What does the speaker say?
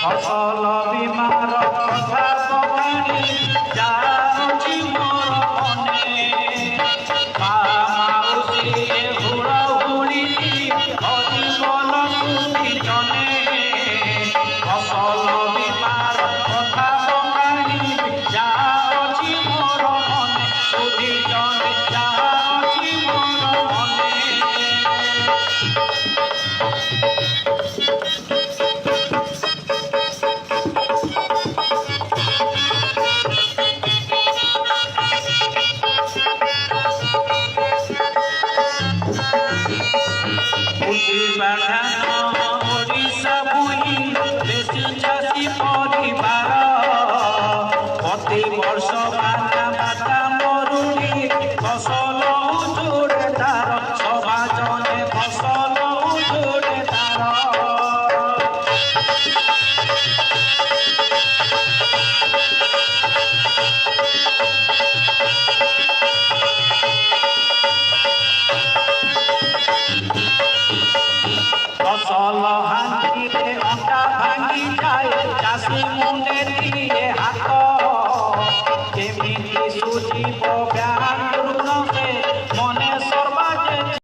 ফসল বিমার কথা পকানি যাচ্ছি মোর মনে মাউসী হুড়হুড়ি হরি বল সুধি জনে ফসল বিমার কথা পকানি যাচ্ছি মোর মনে সুধি জনে যাচ্ছি মোর মনে ওড়িশা ভূমি বেশি চাষী পরিবার প্রতি বর্ষ বাটা বাটা মরুড়ি ফসল উজুড়ে তার সভা জনে ফসল উজুড়ে তার ফসল হাঁটিলে অটা ভাঙি যায় চাষি মুন্ডে